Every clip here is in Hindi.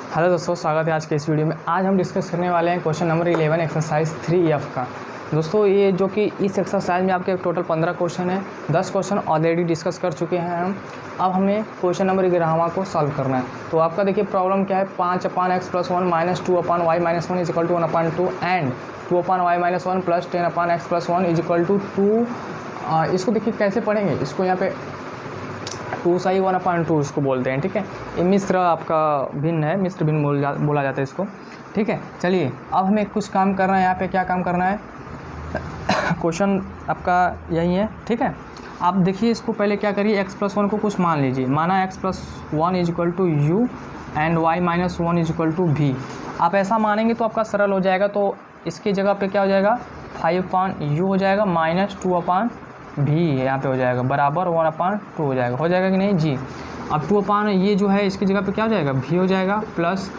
हेलो दोस्तों, स्वागत है आज के इस वीडियो में। आज हम डिस्कस करने वाले हैं क्वेश्चन नंबर 11 एक्सरसाइज 3F का। दोस्तों ये जो कि इस एक्सरसाइज में आपके टोटल 15 क्वेश्चन है। 10 क्वेश्चन ऑलरेडी डिस्कस कर चुके हैं हम। अब हमें क्वेश्चन नंबर 11वां को सॉल्व करना है। तो आपका देखिए प्रॉब्लम क्या है, 5/x+1 - 2/y-1 is equal to 1/2 and 2/y-1 + 10/x+1 is equal to 2। इसको देखिए कैसे पढ़ेंगे, इसको यहाँ पे 2 साई 1/2 इसको बोलते हैं। ठीक है, ये मिश्र आपका भिन्न है, मिश्र भिन्न बोला जाता है इसको। ठीक है, चलिए अब हमें कुछ काम करना है। यहाँ पे क्या काम करना है, क्वेश्चन आपका यही है। ठीक है, आप देखिए इसको पहले क्या करिए, x+1 को कुछ मान लीजिए। माना x+1 is equal to u and y-1 is equal to v। आप ऐसा मानेंगे तो आपका सरल हो जाएगा। तो इसकी जगह पे क्या हो जाएगा, 5/u हो जाएगा माइनस 2/v यहाँ पे हो जाएगा बराबर 1/2 हो जाएगा कि नहीं जी। अब 2/, ये जो है इसकी जगह पे क्या हो जाएगा, v हो जाएगा प्लस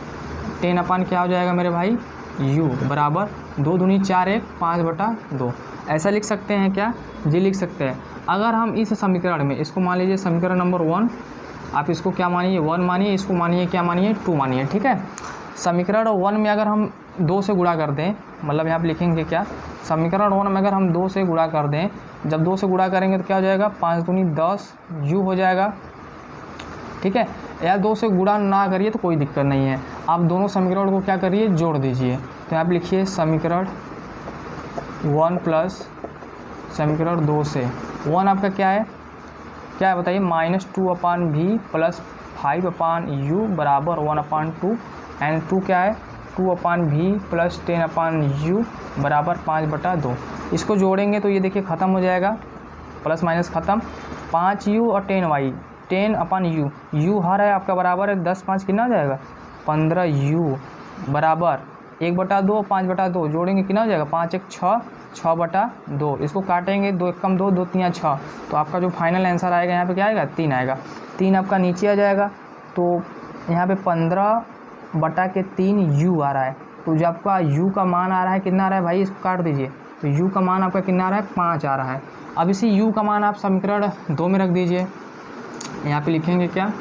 10/, क्या हो जाएगा मेरे भाई, u बराबर 2 दूनी 4 1 5/2। ऐसा लिख सकते हैं क्या जी, लिख सकते हैं। अगर हम इस समीकरण में इसको मान लीजिए समीकरण नंबर 1, आप इसको क्या मानिए 1 मानिए, इसको मानिए क्या मानिए 2 मानिए। ठीक है, समीकरण 1 में अगर हम 2 से गुणा कर दें, मतलब यहाँ पे लिखेंगे क्या, समीकरण 1 में अगर हम 2 से गुणा कर दें, जब 2 से गुणा करेंगे तो क्या हो जाएगा, 5 दूनी 10 u हो जाएगा। ठीक है, या 2 से गुणा ना करिए तो कोई दिक्कत नहीं है, आप दोनों समीकरण को क्या करिए, जोड़ दीजिए। तो यहाँ पे लिखिए समीकरण 1 प्लस समीकरण 2 से 1 आपका क्या है बताइए, -2/v प्लस 5/u बराबर 1/2 एंड 2 क्या है, 2/v प्लस 10/u बराबर 5/2। इसको जोड़ेंगे तो ये देखिए ख़त्म हो जाएगा, प्लस माइनस ख़त्म। 5u और 10y 10/u, u हर है आपका बराबर है 10 5 कितना हो जाएगा 15u बराबर 1/2 5/2 जोड़ेंगे कितना हो जाएगा 5 1 6 6/2। इसको काटेंगे 2 1 2 2 3 6, तो आपका जो फाइनल आंसर आएगा यहाँ पे क्या आएगा 3 आएगा। 3 आपका नीचे आ जाएगा, तो यहाँ पे 15/3 u आ रहा है। तो जो आपका u का मान आ रहा है कितना आ रहा है भाई, इसको काट दीजिए। तो u का मान आपका कितना आ रहा है 5 आ रहा है। अब इसी u का मान आप समीकरण 2 में रख दीजिए। यहाँ पे लिखेंगे क्या,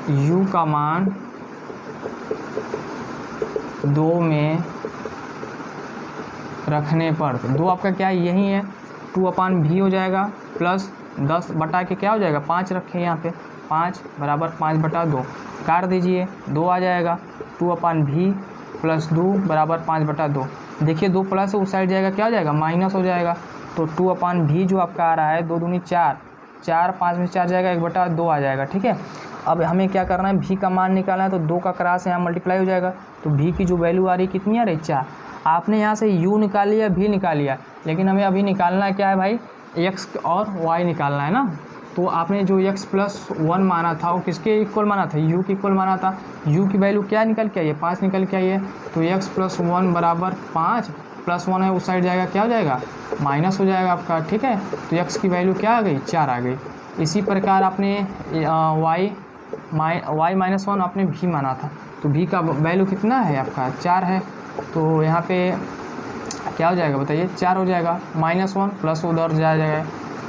u का मान 2 में रखने पर 2 आपका क्या है, यही है 2/v हो जाएगा प्लस 10 बटा के क्या हो जाएगा 5 रखें यहाँ पे 5 बराबर 5/2 काट दीजिए, 2 आ जाएगा 2/v प्लस 2 बराबर 5/2। देखिए 2 प्लस उस साइड जाएगा क्या हो जाएगा माइनस हो जाएगा। तो 2/v जो आपका आ रहा है 2 दूनी 4 4 5 में 4 जाएगा 1/2 आ जाएगा। ठीक है, अब हमें क्या करना है, v का मान निकालना है। तो 2 का क्रॉस यहाँ मल्टीप्लाई हो जाएगा, तो v की जो वैल्यू आ रही है कितनी आ रही है 4। आपने यहाँ से u निकाल लिया v निकाल लिया, लेकिन हमें अभी निकालना क्या है भाई, x और y निकालना है ना। तो आपने जो x+1 माना था वो किसके इक्वल माना था, u के इक्वल माना था। u की वैल्यू क्या निकल के आई है 5 निकल के आई है। तो x+1 बराबर 5 प्लस 1 है उस साइड जाएगा क्या हो जाएगा माइनस हो जाएगा आपका। ठीक है, तो x की वैल्यू क्या आ गई 4 आ गई। इसी प्रकार आपने y-1 आपने v माना था, तो v का वैल्यू कितना है आपका 4 है। तो यहाँ पे क्या हो जाएगा बताइए 4 हो जाएगा, -1 प्लस उधर जाएगा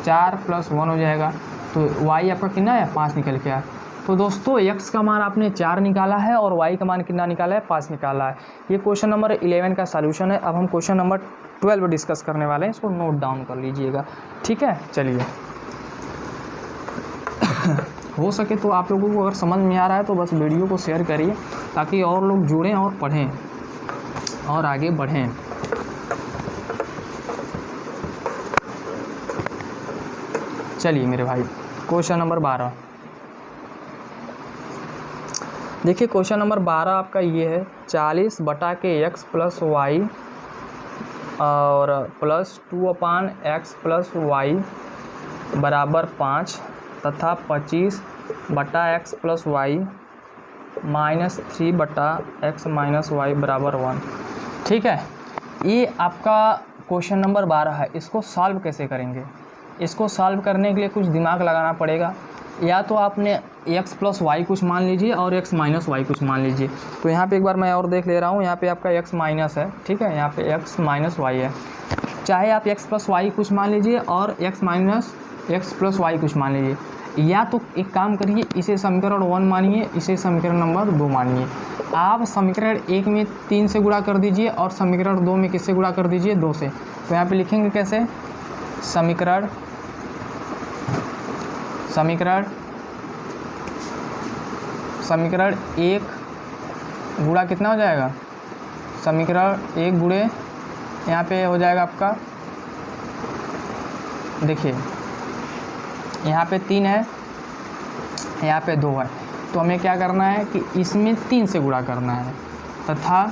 4 + 1 हो जाएगा। तो y आपका कितना है 5 निकल के आया। तो दोस्तों x का मान आपने 4 निकाला है और y का मान कितना निकाला है 5 निकाला है। ये क्वेश्चन नंबर 11 का सॉल्यूशन है। अब हम क्वेश्चन नंबर 12 डिस्कस करने वाले हैं, इसको नोट डाउन कर लीजिएगा। ठीक है, चलिए हो सके तो आप लोगों को अगर समझ में आ रहा है तो बस वीडियो को शेयर करिए ताकि और लोग जुड़ें और पढ़ें और आगे बढ़ें। चलिए मेरे भाई, क्वेश्चन नंबर 12 देखिए। क्वेश्चन नंबर 12 आपका ये है, 40/x + y और प्लस 2/x + y बराबर 5 तथा 25/x + y minus 3/x - y बराबर 1। ठीक है, ये आपका क्वेश्चन नंबर 12 है। इसको सॉल्व कैसे करेंगे, इसको सॉल्व करने के लिए कुछ दिमाग लगाना पड़ेगा। या तो आपने x + y कुछ मान लीजिए और x - y कुछ मान लीजिए। तो यहाँ पे एक बार मैं और देख ले रहा हूँ, यहाँ पे आपका x माइनस है। ठीक है, यहाँ पे x - y है। चाहे आप x + y कुछ मान लीजिए और x + y कुछ मान लीजिए। या तो एक काम करिए, इसे समीकरण 1 मानिए, इसे समीकरण नंबर 2 मानिए। आप समीकरण 1 में 3 से गुणा कर दीजिए और समीकरण 2 में किससे गुणा कर दीजिए, 2 से। तो यहाँ पे लिखेंगे कैसे, समीकरण समीकरण 1 गुणा कितना हो जाएगा, समीकरण 1 गुणे यहाँ पे हो जाएगा आपका, देखिए यहाँ पे 3 है, यहाँ पे 2 है, तो हमें क्या करना है कि इसमें 3 से गुणा करना है, तथा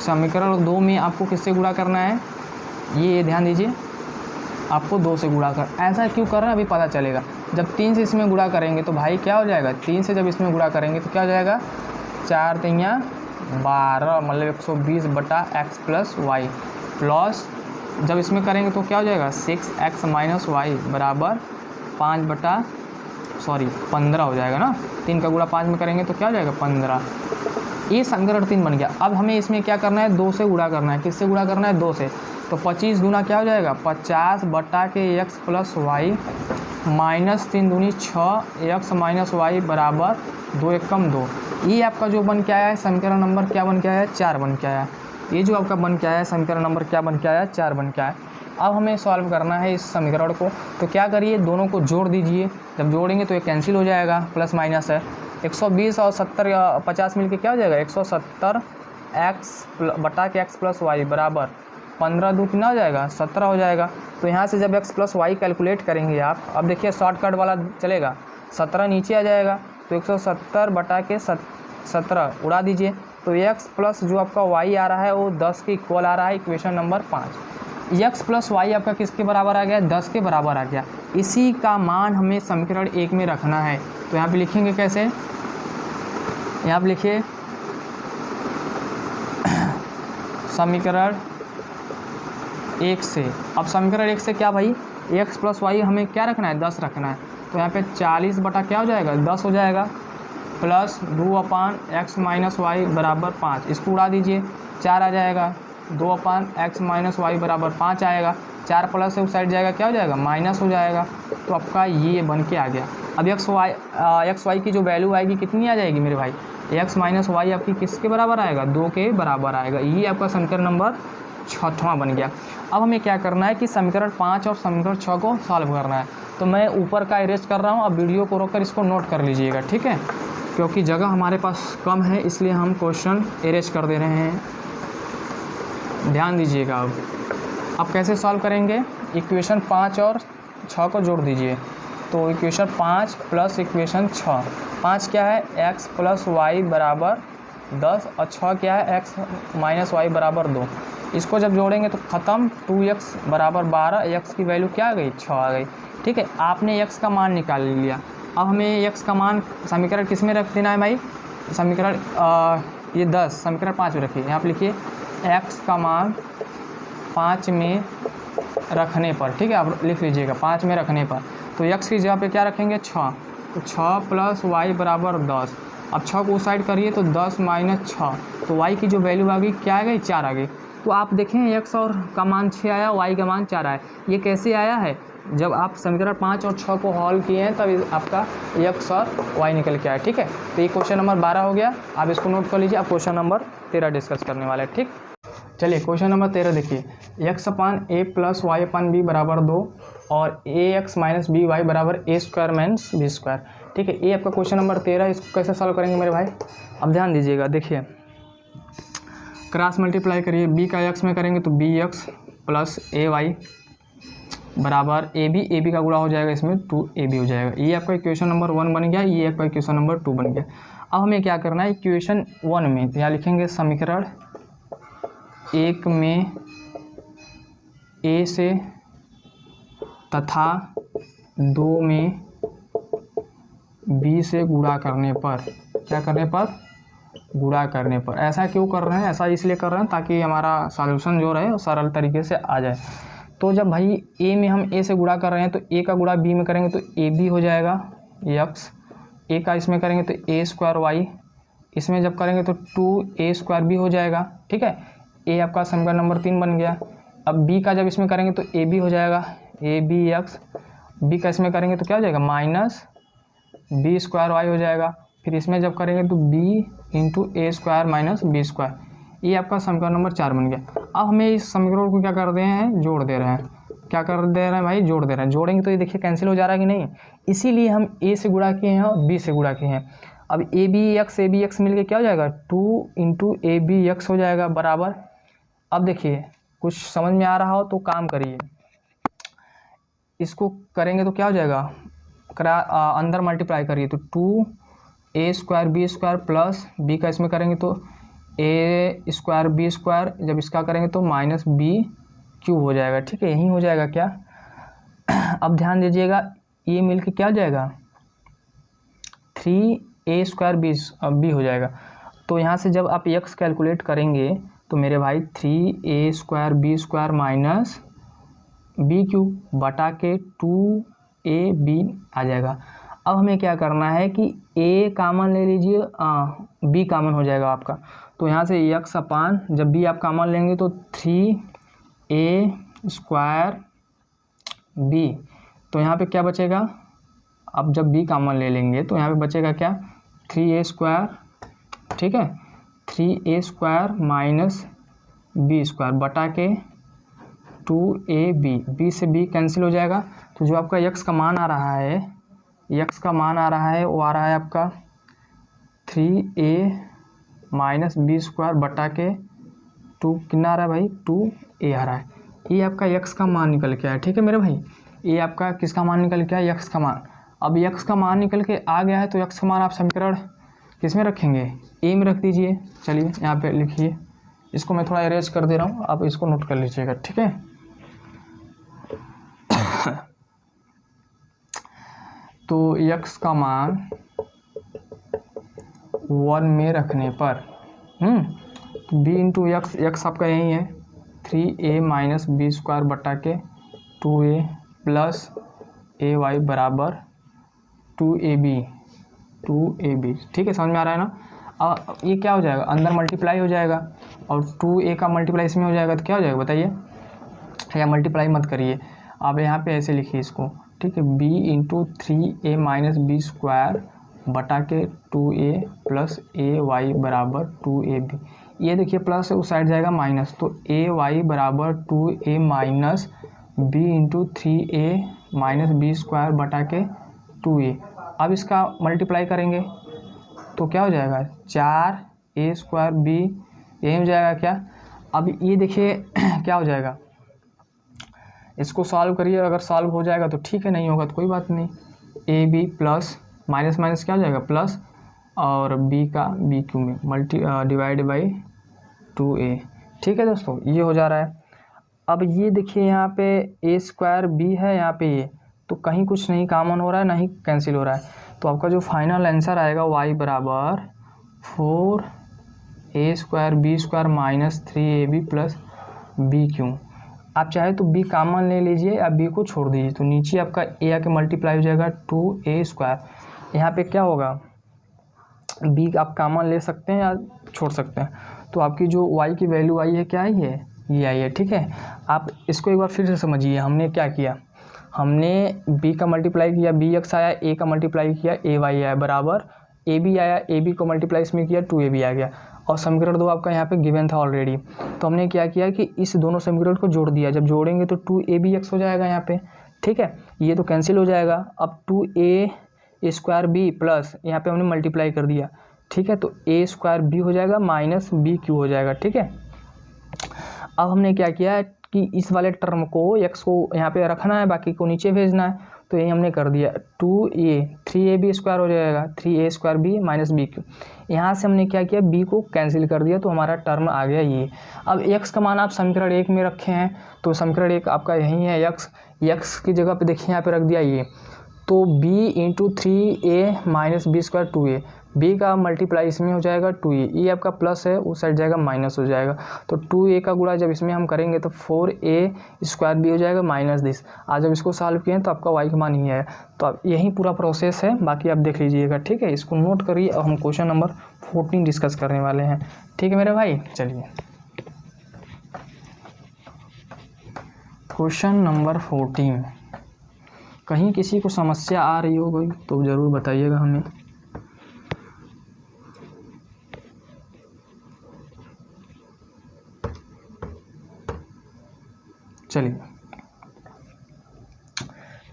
समीकरण 2 में आपको किससे गुणा करना है, ये ध्यान दीजिए, आपको 2 से गुणा कर। ऐसा क्यों कर रहे हैं अभी पता चलेगा। जब 3 से इसमें गुणा करेंगे तो भाई क्या हो जाएगा, 3 से जब इसमें गुणा करेंगे तो क्या हो जाएगा, 4 तिया 12 मतलब 120 बटा x प्लस वाई, प्लस जब इसमें करेंगे तो क्या हो जाएगा, 6x माइनस वाई बराबर 15 हो जाएगा ना। 3 का गुणा 5 में करेंगे तो क्या हो जाएगा, 15। ये समीकरण 3 बन गया। अब हमें इसमें क्या करना है, 2 से गुणा करना है। किससे गुणा करना है, 2 से। तो 25 दूना क्या हो जाएगा, 50 बटा के x प्लस वाई माइनस 3 दूनी 6 x माइनस वाई बराबर 2 एकम 2। ये आपका जो बन के आया है समीकरण नंबर क्या बन के आया है, 4 बन के आया। ये जो आपका बन के आया है समीकरण नंबर क्या बन के आया, 4 बन के आया। अब हमें सॉल्व करना है इस समीकरण को, तो क्या करिए, दोनों को जोड़ दीजिए। जब जोड़ेंगे तो ये कैंसिल हो जाएगा, प्लस माइनस है। 120 और 70 या 50 मिलके क्या हो जाएगा, 170 x बटा के x प्लस वाई बराबर 15 दो कितना हो जाएगा, 17 हो जाएगा। तो यहाँ से जब x प्लस वाई कैलकुलेट करेंगे आप, अब देखिए शॉर्टकट वाला चलेगा, 17 नीचे आ जाएगा, तो 170 बटा के 17 उड़ा दीजिए, तो x प्लस जो आपका y आ रहा है वो 10 के इक्वल आ रहा है, equation number 5। x plus Y आपका किसके बराबर आ गया, 10 के बराबर आ गया। इसी का मान हमें समीकरण 1 में रखना है। तो यहाँ पे लिखेंगे कैसे, यहाँ पे लिखिए समीकरण 1 से। अब समीकरण 1 से क्या भाई, x प्लस वाई हमें क्या रखना है, 10 रखना है। तो यहाँ पे 40 बटा क्या हो जाएगा, 10 हो जाएगा, प्लस 2/x माइनस वाई बराबर 5। इसको उड़ा दीजिए, 4 आ जाएगा, 2/x माइनस वाई बराबर 5 आएगा। 4 प्लस से उस साइड जाएगा, क्या हो जाएगा, माइनस हो जाएगा। तो आपका ये बन के आ गया। अब एक्स वाई की जो वैल्यू आएगी कितनी आ जाएगी मेरे भाई, x माइनस वाई आपकी किसके बराबर आएगा, 2 के बराबर आएगा। ये आपका समीकरण नंबर 6वां बन गया। अब हमें क्या करना है कि समीकरण 5 और समीकरण 6 को सॉल्व करना है। तो मैं ऊपर का इरेज कर रहा हूँ, अब वीडियो को रोककर इसको नोट कर लीजिएगा, ठीक है, क्योंकि जगह हमारे पास कम है इसलिए हम क्वेश्चन इरेज कर दे रहे हैं, ध्यान दीजिएगा। अब कैसे सॉल्व करेंगे, इक्वेशन 5 और 6 को जोड़ दीजिए। तो इक्वेशन 5 प्लस इक्वेशन 6, 5 क्या है, x प्लस वाई बराबर 10 और 6 क्या है, x माइनस वाई बराबर 2। इसको जब जोड़ेंगे तो ख़त्म, 2x बराबर 12, x की वैल्यू क्या आ गई, 6 आ गई, ठीक है। आपने x का मान निकाल लिया। अब हमें x का मान समीकरण किस में रख देना है भाई, समीकरण ये 10 समीकरण 5 में रखिए। यहाँ पर लिखिए x का मान 5 में रखने पर, ठीक है, आप लिख लीजिएगा 5 में रखने पर। तो x की जगह पे क्या रखेंगे, 6, तो 6 प्लस वाई बराबर 10। अब 6 को उस साइड करिए तो 10 माइनस 6, तो y की जो वैल्यू आ गई क्या आ गई, 4 आ गई। तो आप देखें x और का मान 6 आया, y का मान 4 आया। ये कैसे आया है, जब आप समीकरण 5 और 6 को हल किए हैं तब आपका x और y निकल के आया, ठीक है। तो ये क्वेश्चन नंबर 12 हो गया, आप इसको नोट कर लीजिए। आप क्वेश्चन नंबर 13 डिस्कस करने वाले हैं, ठीक। चलिए क्वेश्चन नंबर 13 देखिए, x/a प्लस y/b बराबर 2 और ax माइनस बी वाई बराबर a square minus B square, ठीक है। ये आपका क्वेश्चन नंबर 13। इसको कैसे सॉल्व करेंगे मेरे भाई, अब ध्यान दीजिएगा। देखिए क्रॉस मल्टीप्लाई करिए, b का x में करेंगे तो bx प्लस ay बराबर ab का गुणा हो जाएगा, इसमें 2ab हो जाएगा। ये आपका इक्वेशन नंबर 1 बन गया, ये आपका इक्वेशन नंबर 2 बन गया। अब हमें क्या करना है, इक्वेशन 1 में यहाँ लिखेंगे समीकरण 1 में a से तथा 2 में b से गुणा करने पर, क्या करने पर, गुणा करने पर। ऐसा क्यों कर रहे हैं, ऐसा इसलिए कर रहे हैं ताकि हमारा सॉल्यूशन जो रहे सरल तरीके से आ जाए। तो जब भाई a में हम a से गुणा कर रहे हैं तो a का गुणा b में करेंगे तो ab हो जाएगा x, a का इसमें करेंगे तो a स्क्वायर y, इसमें जब करेंगे तो 2a स्क्वायर b हो जाएगा, ठीक है। a आपका समीकरण नंबर 3 बन गया। अब b का जब इसमें करेंगे तो ab हो जाएगा, abx बी का इसमें करेंगे तो क्या हो जाएगा माइनस बी स्क्वायर वाई हो जाएगा। फिर इसमें जब करेंगे तो बी इंटू ए स्क्वायर माइनस बी स्क्वायर, ये आपका समीकरण नंबर 4 बन गया। अब हमें इस समीकरण को क्या कर दे हैं, जोड़ दे रहे हैं। क्या कर दे रहे हैं भाई, जोड़ दे रहे हैं। जोड़ेंगे तो ये देखिए कैंसिल हो जा रहा है कि नहीं, इसीलिए हम ए से गुणा किए हैं और बी से गुणा किए हैं। अब ए बी एक्स मिल क्या हो जाएगा 2 इंटू ए बी एक्स हो जाएगा बराबर। अब देखिए कुछ समझ में आ रहा हो तो काम करिए, इसको करेंगे तो क्या हो जाएगा, अंदर मल्टीप्लाई करिए तो 2 a square B square plus b का इसमें करेंगे तो ए स्क्वायर बी स्क्वायर, जब इसका करेंगे तो माइनस बी क्यूब हो जाएगा। ठीक है, यही हो जाएगा क्या। अब ध्यान दीजिएगा, ये मिल के क्या हो जाएगा 3 स्क्वायर बी हो जाएगा। तो यहाँ से जब आप एक्स कैलकुलेट करेंगे तो मेरे भाई 3 square B square minus B cube बटा के 2ab आ जाएगा। अब हमें क्या करना है कि a कामन ले लीजिए, b कामन हो जाएगा आपका। तो यहाँ से x अपान, जब b आप कामन लेंगे तो 3a स्क्वायर b, तो यहाँ पे क्या बचेगा, अब जब b कामन ले लेंगे तो यहाँ पे बचेगा क्या 3a स्क्वायर, ठीक है 3a square minus b square बटा के 2ab, b से b कैंसिल हो जाएगा। तो जो आपका x का मान आ रहा है, x का मान आ रहा है वो आ रहा है आपका 3a माइनस बी स्क्वायर बटा के 2 कितना आ रहा है भाई 2a आ रहा है। ये आपका x का मान निकल के आया। ठीक है मेरे भाई, ये आपका किसका मान निकल के आया, x का मान। अब x का मान निकल के आ गया है तो x का मान आप समीकरण किस में रखेंगे, a में रख दीजिए। चलिए यहाँ पे लिखिए, इसको मैं थोड़ा अरेंज कर दे रहा हूँ, आप इसको नोट कर लीजिएगा। ठीक है, तो x का मान 1 में रखने पर b इंटू एक्स आपका यही है 3a माइनस बी स्क्वायर बटा के 2a प्लस ए वाई बराबर 2ab। ठीक है, समझ में आ रहा है ना। ये क्या हो जाएगा, अंदर मल्टीप्लाई हो जाएगा और 2a का मल्टीप्लाई इसमें हो जाएगा तो क्या हो जाएगा बताइए, या मल्टीप्लाई मत करिए आप यहाँ पे ऐसे लिखिए इसको। ठीक है, b into 3a minus B square बटा के 2a प्लस ए वाई बराबर 2ab। ये देखिए प्लस उस साइड जाएगा माइनस, तो ए वाई बराबर 2a minus b into 3a minus B square बटा के 2a। अब इसका मल्टीप्लाई करेंगे तो क्या हो जाएगा 4a स्क्वायर b, यही हो जाएगा क्या। अब ये देखिए क्या हो जाएगा, इसको सॉल्व करिए, अगर सॉल्व हो जाएगा तो ठीक है, नहीं होगा तो कोई बात नहीं। A B plus minus minus क्या हो जाएगा प्लस, और b का b क्यू में मल्टी डिवाइड बाई 2a। ठीक है दोस्तों, ये हो जा रहा है। अब ये देखिए यहाँ पे a स्क्वायर b है, यहाँ पे ये तो कहीं कुछ नहीं कॉमन हो रहा है, नहीं कैंसिल हो रहा है। तो आपका जो फाइनल आंसर आएगा y बराबर 4a square B square minus 3ab plus B cube. आप चाहे तो b कॉमन ले लीजिए या b को छोड़ दीजिए, तो नीचे आपका a आके मल्टीप्लाई हो जाएगा 2a स्क्वायर। यहाँ पे क्या होगा, b आप कॉमन ले सकते हैं या छोड़ सकते हैं, तो आपकी जो y की वैल्यू आई है क्या आई है, ये आई है। ठीक है, आप इसको एक बार फिर से समझिए, हमने क्या किया, हमने b का मल्टीप्लाई किया bx आया, a का मल्टीप्लाई किया ay आया बराबर ab आया, ab को मल्टीप्लाई इसमें किया 2ab आ गया, और समीकरण 2 आपका यहाँ पे गिवन था ऑलरेडी। तो हमने क्या किया कि इस दोनों समीकरण को जोड़ दिया, जब जोड़ेंगे तो 2abx हो जाएगा यहाँ पे। ठीक है, ये तो कैंसिल हो जाएगा। अब 2a स्क्वायर बी प्लस यहाँ पे हमने मल्टीप्लाई कर दिया, ठीक है, तो a स्क्वायर बी हो जाएगा माइनस बी क्यू हो जाएगा। ठीक है, अब हमने क्या किया कि इस वाले टर्म को x को यहाँ पे रखना है, बाकी को नीचे भेजना है, तो ये हमने कर दिया 3ab स्क्वायर हो जाएगा 3a square B minus B cube. यहाँ से हमने क्या किया, b को कैंसिल कर दिया, तो हमारा टर्म आ गया ये। अब x का मान आप समीकरण 1 में रखे हैं, तो समीकरण 1 आपका यही है x की जगह पे देखिए यहाँ पे रख दिया ये, तो b into 3a minus B square 2a, b का मल्टीप्लाई इसमें हो जाएगा 2a, ये आपका प्लस है उस साइड जाएगा माइनस हो जाएगा, तो 2a का गुणा जब इसमें हम करेंगे तो 4a स्क्वायर बी हो जाएगा माइनस दिस। आज जब इसको सॉल्व किए तो आपका y का मान ही है। तो अब यही पूरा प्रोसेस है, बाकी आप देख लीजिएगा। ठीक है, इसको नोट करिए, और हम क्वेश्चन नंबर 14 डिस्कस करने वाले हैं। ठीक है मेरे भाई, चलिए क्वेश्चन नंबर 14 कहीं किसी को समस्या आ रही हो कोई तो ज़रूर बताइएगा हमें। चलिए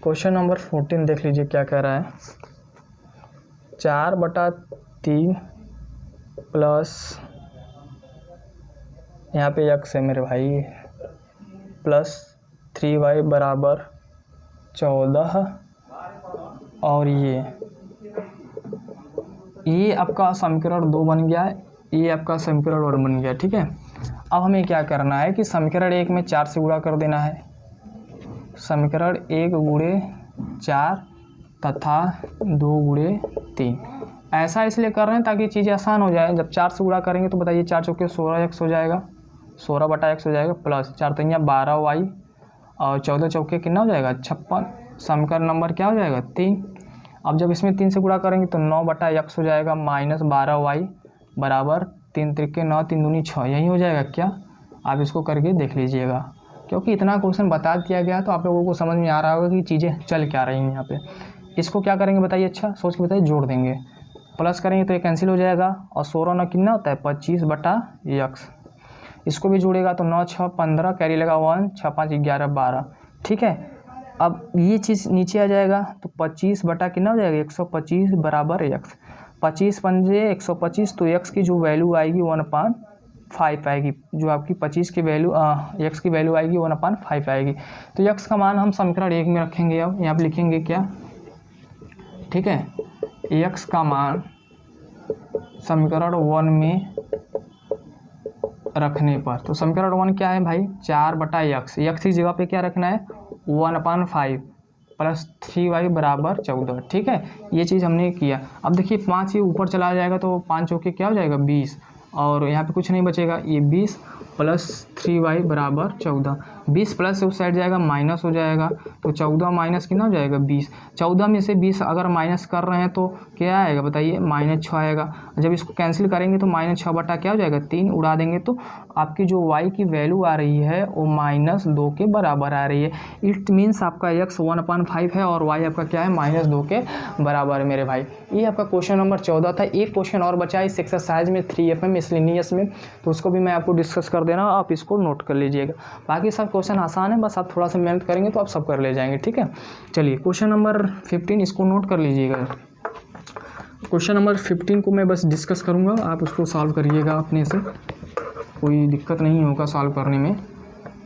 क्वेश्चन नंबर 14 देख लीजिए क्या कह रहा है। 4/3 प्लस यहाँ पे x है मेरे भाई प्लस 3y बराबर 14 और ये आपका समीकरण 2 बन गया है, ये आपका समीकरण 1 बन गया। ठीक है, अब हमें क्या करना है कि समीकरण 1 में 4 से गुणा कर देना है। समीकरण 1 गुणे 4 तथा 2 गुणे 3। ऐसा इसलिए कर रहे हैं ताकि चीज़ें आसान हो जाए। जब 4 से गुणा करेंगे तो बताइए 4 चौके 16x हो जाएगा, 16/x हो जाएगा प्लस 4 तिया 12y और 14 चौके कितना हो जाएगा 56। समीकरण नंबर क्या हो जाएगा 3। अब जब इसमें 3 से गुणा करेंगे तो 9/x हो जाएगा माइनस 12y बराबर 3 त्रिके 9 3 दूनी 6। यही हो जाएगा क्या? आप इसको करके देख लीजिएगा, क्योंकि इतना क्वेश्चन बता दिया गया तो आप लोगों को समझ में आ रहा होगा कि चीज़ें चल क्या रही हैं यहाँ पे। इसको क्या करेंगे बताइए, अच्छा सोच के बताइए, जोड़ देंगे, प्लस करेंगे तो ये कैंसिल हो जाएगा और 16 ना कितना होता है 25/x। इसको भी जोड़ेगा तो 9 6 15 कैरी लगा 1 6 5 11 12। ठीक है, अब ये चीज़ नीचे आ जाएगा तो 25 बटा कितना हो जाएगा 125 बराबर x। 25 पंजे 125 तो x की जो वैल्यू आएगी 1/5 आएगी। जो आपकी 25 की वैल्यू x की वैल्यू आएगी 1/5 आएगी। तो x का मान हम समीकरण 1 में रखेंगे। अब यहाँ पे लिखेंगे क्या, ठीक है, x का मान समीकरण 1 में रखने पर, तो समीकरण 1 क्या है भाई 4/x। x की जगह पे क्या रखना है 1/5 प्लस 3y बराबर 14। ठीक है, ये चीज़ हमने किया। अब देखिए 5 ये ऊपर चला जाएगा तो 5 चौके क्या हो जाएगा 20 और यहाँ पे कुछ नहीं बचेगा, ये 20 प्लस 3y बराबर 14। 20 प्लस से उस साइड जाएगा माइनस हो जाएगा तो 14 माइनस कितना हो जाएगा 20। 14 में से 20 अगर माइनस कर रहे हैं तो क्या आएगा बताइए -6 आएगा। जब इसको कैंसिल करेंगे तो -6 बटा क्या हो जाएगा 3 उड़ा देंगे तो आपकी जो y की वैल्यू आ रही है वो -2 के बराबर आ रही है। इट मीन्स आपका x 1/5 है और y आपका क्या है -2 के बराबर है मेरे भाई। ये आपका क्वेश्चन नंबर 14 था। एक क्वेश्चन और बचा इस एक्सरसाइज में 3F में मिसलेनियस में, तो उसको भी मैं आपको डिस्कस कर देना, आप इसको नोट कर लीजिएगा। बाकी सब क्वेश्चन आसान है, बस आप थोड़ा सा मेहनत करेंगे तो आप सब कर ले जाएंगे। ठीक है, चलिए क्वेश्चन नंबर 15 इसको नोट कर लीजिएगा। क्वेश्चन नंबर 15 को मैं बस डिस्कस करूँगा, आप उसको सॉल्व करिएगा अपने से, कोई दिक्कत नहीं होगा सॉल्व करने में।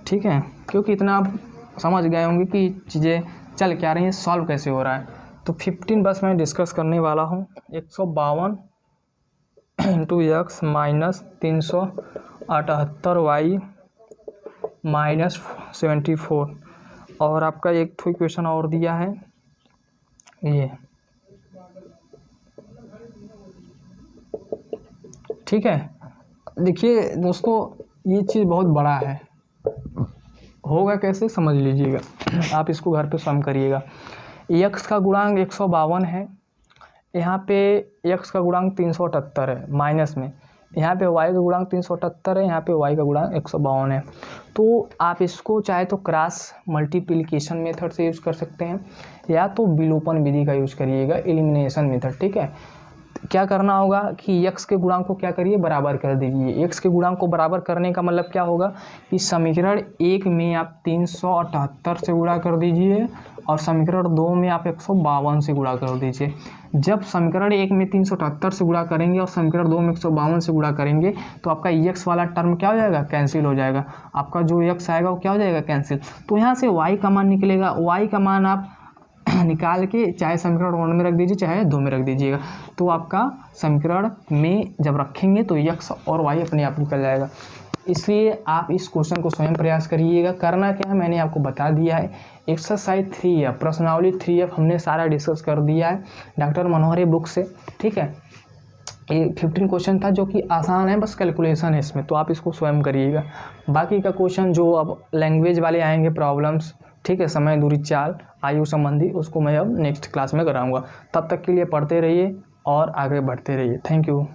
ठीक है, क्योंकि इतना आप समझ गए होंगे कि चीज़ें चल क्या रही हैं, सॉल्व कैसे हो रहा है। तो 15 बस मैं डिस्कस करने वाला हूँ। 152 into x minus 378y minus 74 और आपका एक तो इक्वेशन और दिया है ये। ठीक है, देखिए दोस्तों ये चीज़ बहुत बड़ा है, होगा कैसे समझ लीजिएगा, आप इसको घर पे सम करिएगा। x का गुणांक 152 है, यहाँ पे x का गुणांक 378 है माइनस में, यहाँ पे y का गुणांक 378 है, यहाँ पे y का गुणांक 152 है। तो आप इसको चाहे तो क्रॉस मल्टीप्लिकेशन मेथड से यूज़ कर सकते हैं या तो विलोपन विधि का यूज़ करिएगा, एलिमिनेशन मेथड। ठीक है, क्या करना होगा कि x के गुणांक को क्या करिए बराबर कर दीजिए। x के गुणांक को बराबर करने का मतलब क्या होगा कि समीकरण 1 में आप 378 से गुणा कर दीजिए और समीकरण 2 में आप 152 से गुणा कर दीजिए। जब समीकरण 1 में 378 से गुणा करेंगे और समीकरण 2 में 152 से गुणा करेंगे तो आपका x वाला टर्म क्या हो जाएगा कैंसिल हो जाएगा, आपका जो x आएगा वो क्या हो जाएगा कैंसिल। तो यहाँ से y का मान निकलेगा, y का मान आप निकाल के चाहे समीकरण 1 में रख दीजिए चाहे 2 में रख दीजिएगा, तो आपका समीकरण में जब रखेंगे तो x और y अपने आप निकल जाएगा। इसलिए आप इस क्वेश्चन को स्वयं प्रयास करिएगा। करना क्या है मैंने आपको बता दिया है। एक्सरसाइज 3F प्रश्नावली 3F हमने सारा डिस्कस कर दिया है डॉक्टर मनोहरी बुक से। ठीक है, ये 15 क्वेश्चन था जो कि आसान है, बस कैलकुलेशन है इसमें, तो आप इसको स्वयं करिएगा। बाकी का क्वेश्चन जो अब लैंग्वेज वाले आएंगे प्रॉब्लम्स, ठीक है, समय दूरी चाल आयु संबंधी, उसको मैं अब नेक्स्ट क्लास में कराऊंगा। तब तक के लिए पढ़ते रहिए और आगे बढ़ते रहिए। Thank you.